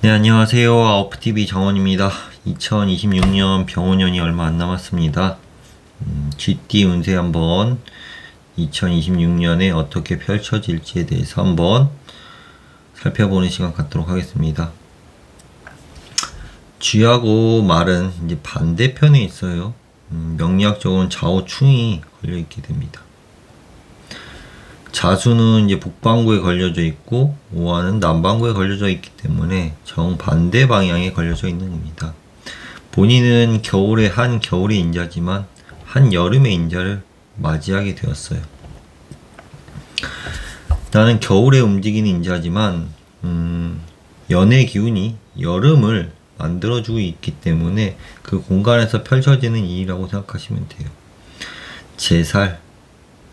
네, 안녕하세요. 아웃풋TV 정원입니다. 2026년 병원년이 얼마 안 남았습니다. GT 운세 한번 2026년에 어떻게 펼쳐질지에 대해서 한번 살펴보는 시간 갖도록 하겠습니다. 쥐하고 말은 이제 반대편에 있어요. 명리학적으로는 좌우충이 걸려있게 됩니다. 자수는 이제 북반구에 걸려져 있고 오화는 남반구에 걸려져 있기 때문에 정반대 방향에 걸려져 있는 겁니다. 본인은 겨울의 한겨울의 인자지만 한여름의 인자를 맞이하게 되었어요. 나는 겨울에 움직이는 인자지만 연의 기운이 여름을 만들어주고 있기 때문에 그 공간에서 펼쳐지는 일이라고 생각하시면 돼요.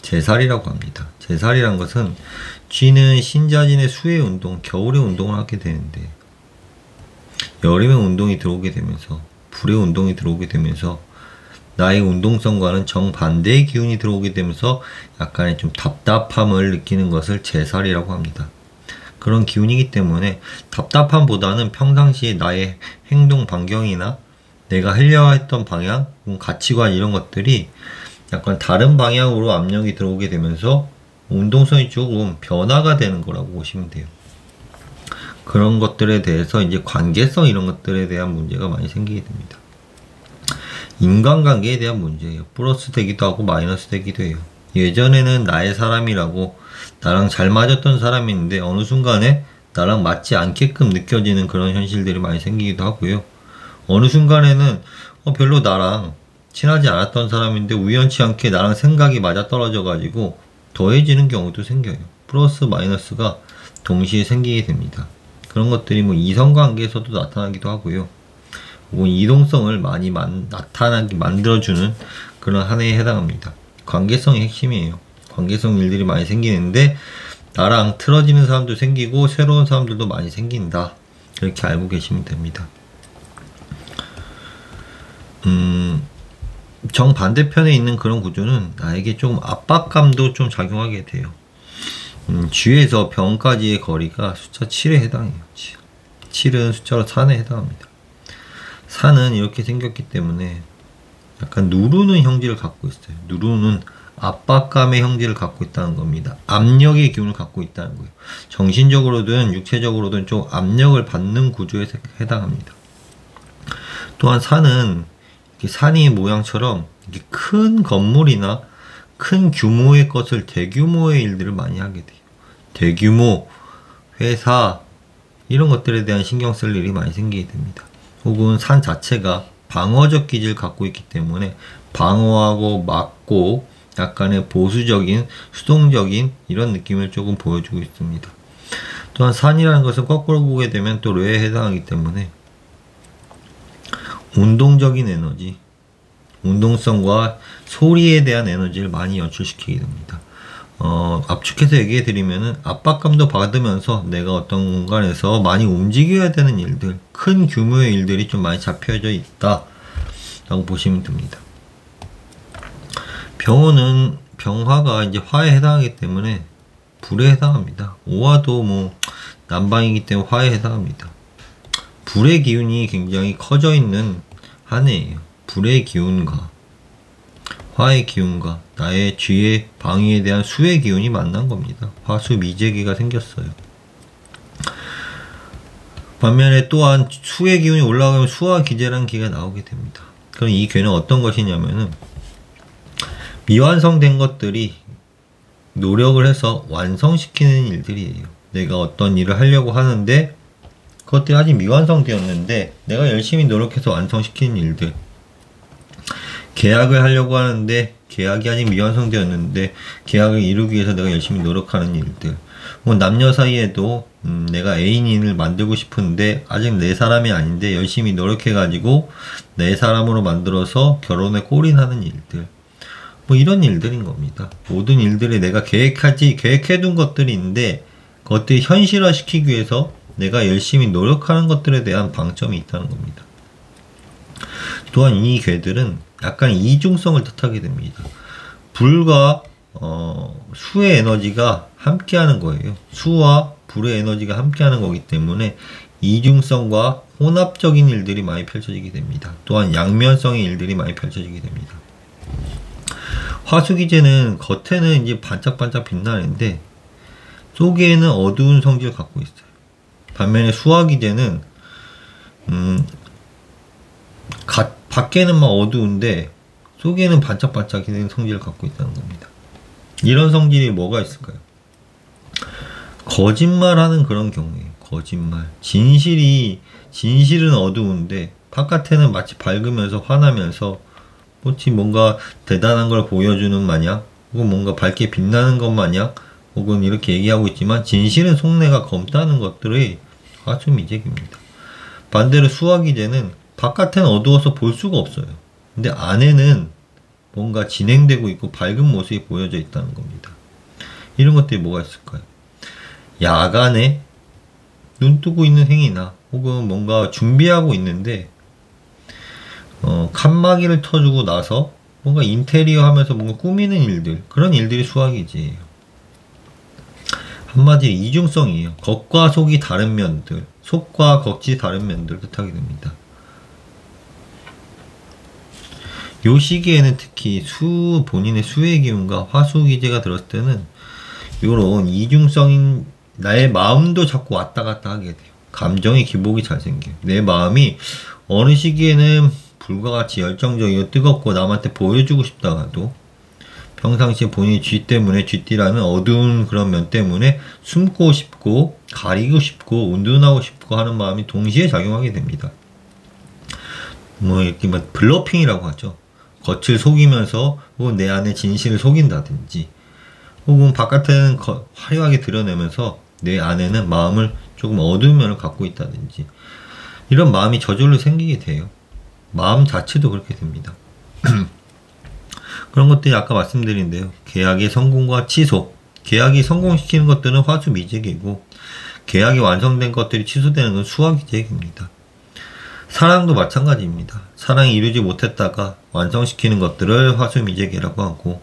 제살이라고 합니다. 제살이란 것은 쥐는 신자진의 수의 운동, 겨울의 운동을 하게 되는데 여름의 운동이 들어오게 되면서 불의 운동이 들어오게 되면서 나의 운동성과는 정반대의 기운이 들어오게 되면서 약간의 좀 답답함을 느끼는 것을 제살이라고 합니다. 그런 기운이기 때문에 답답함보다는 평상시에 나의 행동 반경이나 내가 하려고 했던 방향, 가치관 이런 것들이 약간 다른 방향으로 압력이 들어오게 되면서 운동성이 조금 변화가 되는 거라고 보시면 돼요. 그런 것들에 대해서 이제 관계성 이런 것들에 대한 문제가 많이 생기게 됩니다. 인간관계에 대한 문제예요. 플러스 되기도 하고 마이너스 되기도 해요. 예전에는 나의 사람이라고 나랑 잘 맞았던 사람이 있는데 어느 순간에 나랑 맞지 않게끔 느껴지는 그런 현실들이 많이 생기기도 하고요. 어느 순간에는 별로 나랑 친하지 않았던 사람인데 우연치 않게 나랑 생각이 맞아떨어져 가지고 더해지는 경우도 생겨요. 플러스 마이너스가 동시에 생기게 됩니다. 그런 것들이 뭐 이성관계에서도 나타나기도 하고요. 혹은 이동성을 많이 나타나게 만들어주는 그런 한 해에 해당합니다. 관계성이 핵심이에요. 관계성 일들이 많이 생기는데 나랑 틀어지는 사람도 생기고 새로운 사람들도 많이 생긴다. 이렇게 알고 계시면 됩니다. 정반대편에 있는 그런 구조는 나에게 조금 압박감도 좀 작용하게 돼요. 쥐에서 병까지의 거리가 숫자 7에 해당해요. 7은 숫자로 산에 해당합니다. 산은 이렇게 생겼기 때문에 약간 누르는 형질을 갖고 있어요. 누르는 압박감의 형질을 갖고 있다는 겁니다. 압력의 기운을 갖고 있다는 거예요. 정신적으로든 육체적으로든 좀 압력을 받는 구조에 해당합니다. 또한 산은 산의 모양처럼 큰 건물이나 큰 규모의 것을 대규모의 일들을 많이 하게 돼요. 대규모 회사 이런 것들에 대한 신경 쓸 일이 많이 생기게 됩니다. 혹은 산 자체가 방어적 기질을 갖고 있기 때문에 방어하고 막고 약간의 보수적인 수동적인 이런 느낌을 조금 보여주고 있습니다. 또한 산이라는 것은 거꾸로 보게 되면 또 뇌에 해당하기 때문에 운동적인 에너지, 운동성과 소리에 대한 에너지를 많이 연출시키게 됩니다. 압축해서 얘기해 드리면은 압박감도 받으면서 내가 어떤 공간에서 많이 움직여야 되는 일들, 큰 규모의 일들이 좀 많이 잡혀져 있다 라고 보시면 됩니다. 병호는 병화가 이제 화에 해당하기 때문에 불에 해당합니다. 오화도 뭐 남방이기 때문에 화에 해당합니다. 불의 기운이 굉장히 커져 있는 한 해예요. 불의 기운과 화의 기운과 나의 쥐의 방위에 대한 수의 기운이 만난 겁니다. 화수 미재기가 생겼어요. 반면에 또한 수의 기운이 올라가면 수화 기재라는 기가 나오게 됩니다. 그럼 이 괴는 어떤 것이냐면은 미완성된 것들이 노력을 해서 완성시키는 일들이에요. 내가 어떤 일을 하려고 하는데 그것들이 아직 미완성되었는데 내가 열심히 노력해서 완성시키는 일들, 계약을 하려고 하는데 계약이 아직 미완성되었는데 계약을 이루기 위해서 내가 열심히 노력하는 일들, 뭐 남녀 사이에도 내가 애인을 만들고 싶은데 아직 내 사람이 아닌데 열심히 노력해 가지고 내 사람으로 만들어서 결혼에 골인하는 일들, 뭐 이런 일들인 겁니다. 모든 일들이 내가 계획해둔 것들이 있는데 그것들이 현실화시키기 위해서 내가 열심히 노력하는 것들에 대한 방점이 있다는 겁니다. 또한 이 괴들은 약간 이중성을 뜻하게 됩니다. 불과 수의 에너지가 함께하는 거예요. 수와 불의 에너지가 함께하는 거기 때문에 이중성과 혼합적인 일들이 많이 펼쳐지게 됩니다. 또한 양면성의 일들이 많이 펼쳐지게 됩니다. 화수기제는 겉에는 이제 반짝반짝 빛나는데 속에는 어두운 성질을 갖고 있어요. 반면에 수화기제는 밖에는 막 어두운데 속에는 반짝반짝이는 성질을 갖고 있다는 겁니다. 이런 성질이 뭐가 있을까요? 거짓말하는 그런 경우에요. 거짓말. 진실은 어두운데 바깥에는 마치 밝으면서 환하면서 마치 뭔가 대단한 걸 보여주는 마냥 혹은 뭔가 밝게 빛나는 것 마냥 혹은 이렇게 얘기하고 있지만 진실은 속내가 검다는 것들의 화수미적입니다. 반대로 수화기제는 바깥에는 어두워서 볼 수가 없어요. 근데 안에는 뭔가 진행되고 있고 밝은 모습이 보여져 있다는 겁니다. 이런 것들이 뭐가 있을까요? 야간에 눈 뜨고 있는 행위나 혹은 뭔가 준비하고 있는데 칸막이를 터주고 나서 뭔가 인테리어 하면서 뭔가 꾸미는 일들, 그런 일들이 수화기제예요. 한마디로 이중성이에요. 겉과 속이 다른 면들, 속과 겉이 다른 면들을 뜻하게 됩니다. 요 시기에는 특히 본인의 수의 기운과 화수기제가 들었을 때는 요런 이중성인 나의 마음도 자꾸 왔다 갔다 하게 돼요. 감정의 기복이 잘 생겨요. 내 마음이 어느 시기에는 불과 같이 열정적이고 뜨겁고 남한테 보여주고 싶다가도 평상시에 본인이 쥐띠라는 어두운 그런 면 때문에 숨고 싶고 가리고 싶고 운둔하고 싶고 하는 마음이 동시에 작용하게 됩니다. 뭐 이렇게 블러핑이라고 하죠. 겉을 속이면서 혹은 내 안에 진실을 속인다든지 혹은 바깥에는 화려하게 드러내면서 내 안에는 마음을 조금 어두운 면을 갖고 있다든지 이런 마음이 저절로 생기게 돼요. 마음 자체도 그렇게 됩니다. 그런 것들이 아까 말씀드린데요. 계약의 성공과 취소. 계약이 성공시키는 것들은 화수미적이고 계약이 완성된 것들이 취소되는 건 수화기적입니다. 사랑도 마찬가지입니다. 사랑이 이루지 못했다가 완성시키는 것들을 화수미적이라고 하고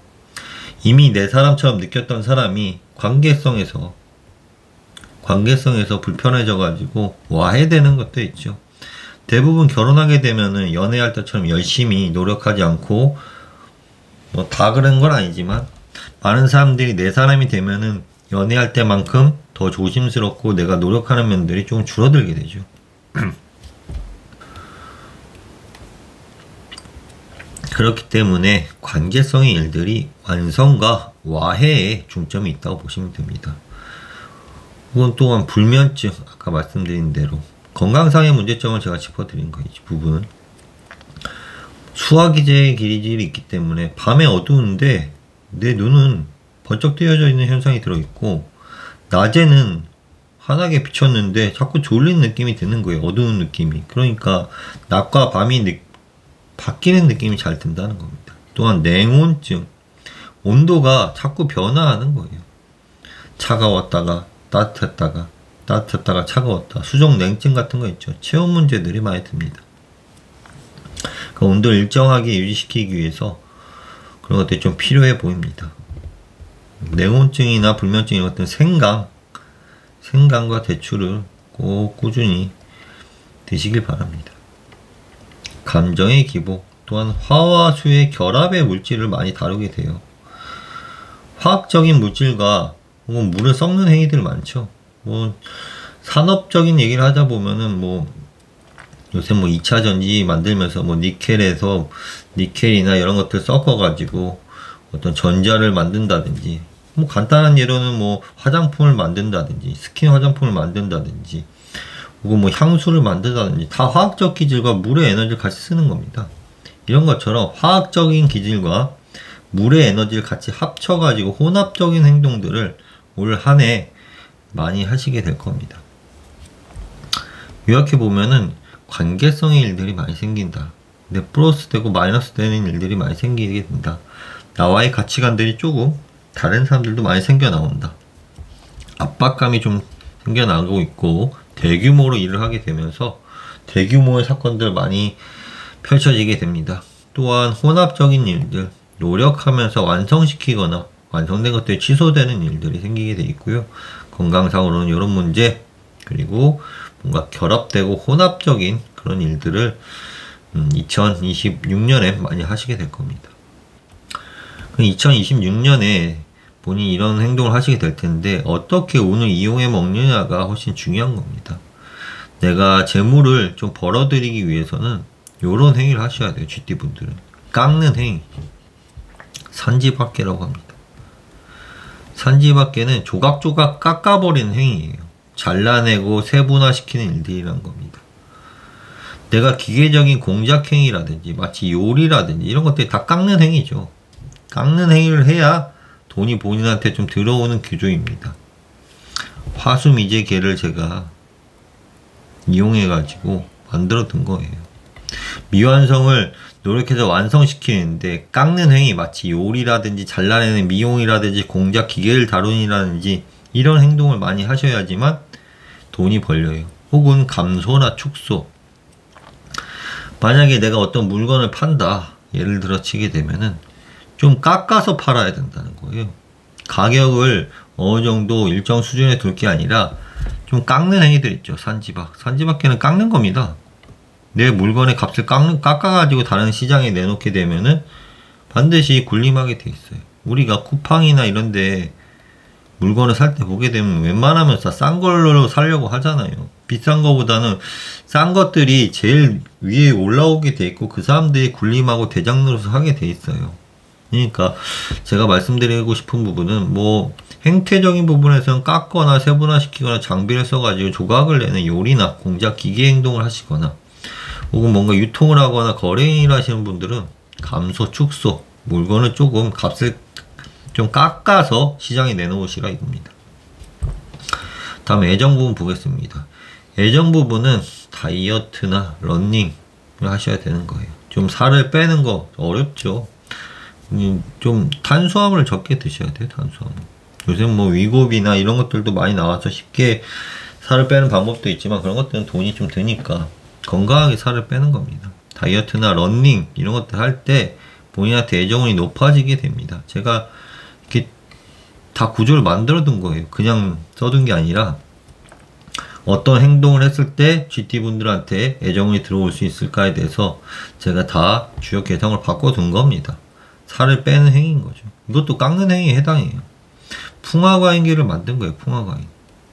이미 내 사람처럼 느꼈던 사람이 관계성에서 불편해져 가지고 와해되는 것도 있죠. 대부분 결혼하게 되면은 연애할 때처럼 열심히 노력하지 않고 뭐 다 그런 건 아니지만 많은 사람들이 내 사람이 되면은 연애할 때만큼 더 조심스럽고 내가 노력하는 면들이 좀 줄어들게 되죠. 그렇기 때문에 관계성의 일들이 완성과 와해에 중점이 있다고 보시면 됩니다. 그건 또한 불면증, 아까 말씀드린 대로 건강상의 문제점을 제가 짚어드린 거예요. 이 부분은 수화기제의 기질이 있기 때문에 밤에 어두운데 내 눈은 번쩍 뜨여져 있는 현상이 들어있고 낮에는 환하게 비쳤는데 자꾸 졸린 느낌이 드는 거예요. 어두운 느낌이. 그러니까 낮과 밤이 바뀌는 느낌이 잘 든다는 겁니다. 또한 냉온증, 온도가 자꾸 변화하는 거예요. 차가웠다가 따뜻했다가 차가웠다. 수족 냉증 같은 거 있죠. 체온 문제들이 많이 듭니다. 그 온도를 일정하게 유지시키기 위해서 그런 것들이 좀 필요해 보입니다. 냉온증이나 불면증 이런 것들은 생강과 대추를 꼭 꾸준히 드시길 바랍니다. 감정의 기복, 또한 화와 수의 결합의 물질을 많이 다루게 돼요. 화학적인 물질과 혹은 물을 섞는 행위들 많죠. 뭐 산업적인 얘기를 하자 보면은 요새 2차 전지 만들면서 니켈이나 이런 것들 섞어 가지고 어떤 전자를 만든다든지 간단한 예로는 화장품을 만든다든지 스킨 화장품을 만든다든지 혹은 향수를 만든다든지 다 화학적 기질과 물의 에너지를 같이 쓰는 겁니다. 이런 것처럼 화학적인 기질과 물의 에너지를 같이 합쳐 가지고 혼합적인 행동들을 올 한 해 많이 하시게 될 겁니다. 요약해 보면은 관계성의 일들이 많이 생긴다. 근데 플러스 되고 마이너스 되는 일들이 많이 생기게 된다. 나와의 가치관들이 조금 다른 사람들도 많이 생겨 나온다. 압박감이 좀 생겨나고 있고 대규모로 일을 하게 되면서 대규모의 사건들 많이 펼쳐지게 됩니다. 또한 혼합적인 일들, 노력하면서 완성시키거나 완성된 것들이 취소되는 일들이 생기게 돼 있고요. 건강상으로는 이런 문제, 그리고 뭔가 결합되고 혼합적인 그런 일들을 2026년에 많이 하시게 될 겁니다. 2026년에 본인이 이런 행동을 하시게 될 텐데 어떻게 운을 이용해 먹느냐가 훨씬 중요한 겁니다. 내가 재물을 좀 벌어들이기 위해서는 요런 행위를 하셔야 돼요. GT분들은 깎는 행위, 산지밖에라고 합니다. 산지밖에는 조각조각 깎아버리는 행위예요. 잘라내고 세분화시키는 일들이란 겁니다. 내가 기계적인 공작 행위라든지 마치 요리라든지 이런 것들이 다 깎는 행위죠. 깎는 행위를 해야 돈이 본인한테 좀 들어오는 구조입니다. 화수미제계를 제가 이용해가지고 만들어 둔 거예요. 미완성을 노력해서 완성시키는데 깎는 행위, 마치 요리라든지 잘라내는 미용이라든지 공작 기계를 다루니라든지 이런 행동을 많이 하셔야지만 돈이 벌려요. 혹은 감소나 축소. 만약에 내가 어떤 물건을 판다, 예를 들어 치게 되면은 좀 깎아서 팔아야 된다는 거예요. 가격을 어느 정도 일정 수준에 둘 게 아니라 좀 깎는 행위들 있죠. 산지박. 산지박계는 깎는 겁니다. 내 물건의 값을 깎아가지고 다른 시장에 내놓게 되면은 반드시 군림하게 돼 있어요. 우리가 쿠팡이나 이런데 물건을 살 때 보게 되면 웬만하면 싼 걸로 사려고 하잖아요. 비싼 거보다는 싼 것들이 제일 위에 올라오게 돼 있고 그 사람들이 군림하고 대장 노릇을 하게 돼 있어요. 그러니까 제가 말씀드리고 싶은 부분은 뭐 행태적인 부분에서는 깎거나 세분화시키거나 장비를 써가지고 조각을 내는 요리나 공작 기계 행동을 하시거나 혹은 뭔가 유통을 하거나 거래를 하시는 분들은 감소, 축소, 물건을 조금 값을 좀 깎아서 시장에 내놓으시라 이겁니다. 다음 애정 부분 보겠습니다. 애정 부분은 다이어트나 러닝을 하셔야 되는 거예요. 좀 살을 빼는 거 어렵죠. 좀 탄수화물을 적게 드셔야 돼요. 탄수화물. 요새 뭐 위고비나 이런 것들도 많이 나와서 쉽게 살을 빼는 방법도 있지만 그런 것들은 돈이 좀 드니까 건강하게 살을 빼는 겁니다. 다이어트나 러닝 이런 것들 할 때 본인한테 애정운이 높아지게 됩니다. 제가 이렇게 다 구조를 만들어 둔 거예요. 그냥 써둔 게 아니라 어떤 행동을 했을 때 GT분들한테 애정운이 들어올 수 있을까에 대해서 제가 다 주요 개성을 바꿔둔 겁니다. 살을 빼는 행위인 거죠. 이것도 깎는 행위에 해당해요. 풍화과인계를 만든 거예요. 풍화과인.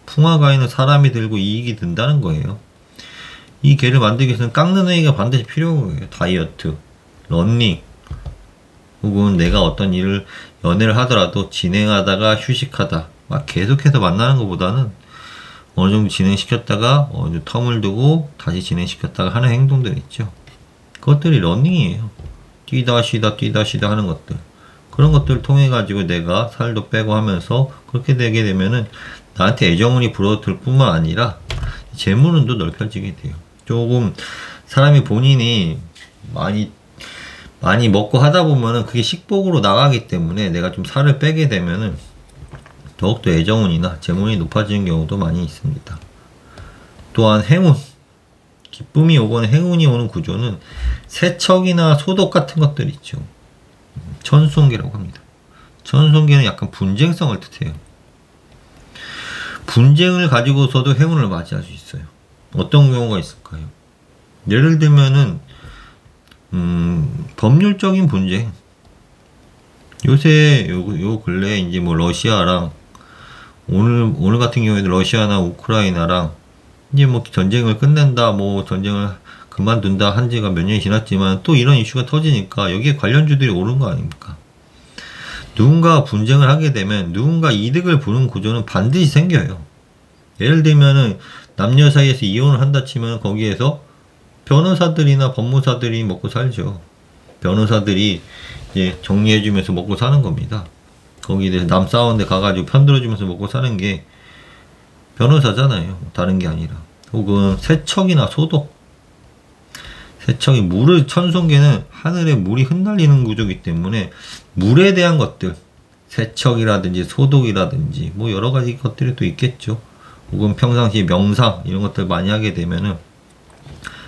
풍화과인은 사람이 들고 이익이 든다는 거예요. 이 개를 만들기 위해서는 깎는 행위가 반드시 필요해요. 다이어트, 러닝, 혹은 내가 어떤 일을 연애를 하더라도 진행하다가 휴식하다 막 계속해서 만나는 것보다는 어느 정도 진행시켰다가 어느 정도 텀을 두고 다시 진행시켰다가 하는 행동들 있죠. 그것들이 러닝이에요. 뛰다 쉬다 뛰다 쉬다 하는 것들, 그런 것들을 통해 가지고 내가 살도 빼고 하면서 그렇게 되게 되면은 나한테 애정운이 불어들 뿐만 아니라 재물운도 넓혀지게 돼요. 조금 사람이 본인이 많이 먹고 하다 보면은 그게 식복으로 나가기 때문에 내가 좀 살을 빼게 되면은 더욱더 애정운이나 재물이 높아지는 경우도 많이 있습니다. 또한 행운, 기쁨이 오거나 행운이 오는 구조는 세척이나 소독 같은 것들 있죠. 천손계라고 합니다. 천손계는 약간 분쟁성을 뜻해요. 분쟁을 가지고서도 행운을 맞이할 수 있어요. 어떤 경우가 있을까요? 예를 들면은 법률적인 분쟁. 요새 요 근래 이제 뭐 러시아랑 오늘 같은 경우에도 러시아나 우크라이나랑 이제 뭐 전쟁을 끝낸다, 뭐 전쟁을 그만둔다 한 지가 몇 년이 지났지만 또 이런 이슈가 터지니까 여기에 관련주들이 오른 거 아닙니까? 누군가 분쟁을 하게 되면 누군가 이득을 보는 구조는 반드시 생겨요. 예를 들면은 남녀 사이에서 이혼을 한다 치면 거기에서 변호사들이나 법무사들이 먹고 살죠. 변호사들이 이제 정리해주면서 먹고 사는 겁니다. 거기에 대해서 남 싸우는데 가가지고 편들어주면서 먹고 사는 게 변호사잖아요. 다른 게 아니라. 혹은 세척이나 소독. 세척이 물을, 천손계는 하늘에 물이 흩날리는 구조이기 때문에 물에 대한 것들, 세척이라든지 소독이라든지 뭐 여러 가지 것들이 또 있겠죠. 혹은 평상시 명상 이런 것들 많이 하게 되면은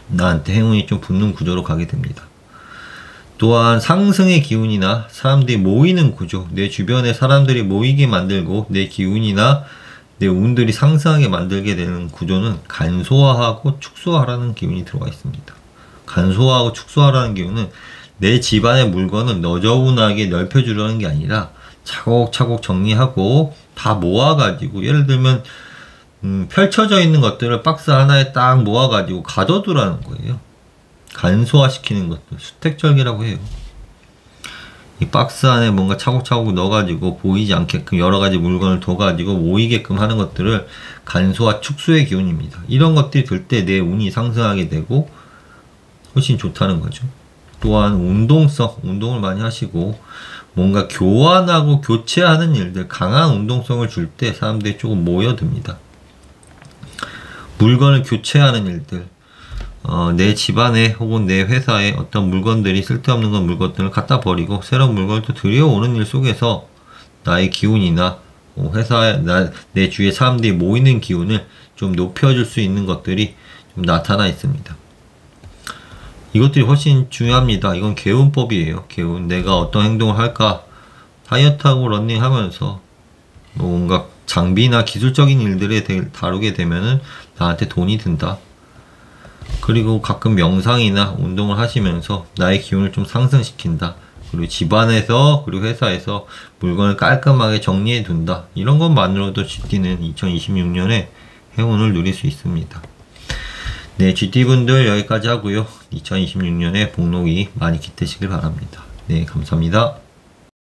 나한테 행운이 좀 붙는 구조로 가게 됩니다. 또한 상승의 기운이나 사람들이 모이는 구조, 내 주변에 사람들이 모이게 만들고 내 기운이나 내 운들이 상승하게 만들게 되는 구조는 간소화하고 축소하라는 기운이 들어가 있습니다. 간소화하고 축소하라는 기운은 내 집안의 물건을 너저분하게 넓혀주려는 게 아니라 차곡차곡 정리하고 다 모아가지고, 예를 들면 펼쳐져 있는 것들을 박스 하나에 딱 모아가지고 가둬두라는 거예요. 간소화시키는 것들, 수택절개라고 해요. 이 박스 안에 뭔가 차곡차곡 넣어가지고 보이지 않게끔 여러 가지 물건을 둬가지고 모이게끔 하는 것들을 간소화 축소의 기운입니다. 이런 것들이 들 때 내 운이 상승하게 되고 훨씬 좋다는 거죠. 또한 운동을 많이 하시고 뭔가 교환하고 교체하는 일들, 강한 운동성을 줄 때 사람들이 조금 모여듭니다. 물건을 교체하는 일들, 내 집안에 혹은 내 회사에 어떤 물건들이 쓸데없는 물건들을 갖다 버리고 새로운 물건을 또 들여오는 일 속에서 나의 기운이나 회사에 내 주위에 사람들이 모이는 기운을 좀 높여줄 수 있는 것들이 좀 나타나 있습니다. 이것들이 훨씬 중요합니다. 이건 개운법이에요. 개운. 내가 어떤 행동을 할까? 다이어트하고 러닝하면서 뭔가 장비나 기술적인 일들에 다루게 되면은 나한테 돈이 든다. 그리고 가끔 명상이나 운동을 하시면서 나의 기운을 좀 상승시킨다. 그리고 집안에서 그리고 회사에서 물건을 깔끔하게 정리해 둔다. 이런 것만으로도 GT는 2026년에 행운을 누릴 수 있습니다. 네, GT분들 여기까지 하고요. 2026년에 복록이 많이 깃드시길 바랍니다. 네, 감사합니다.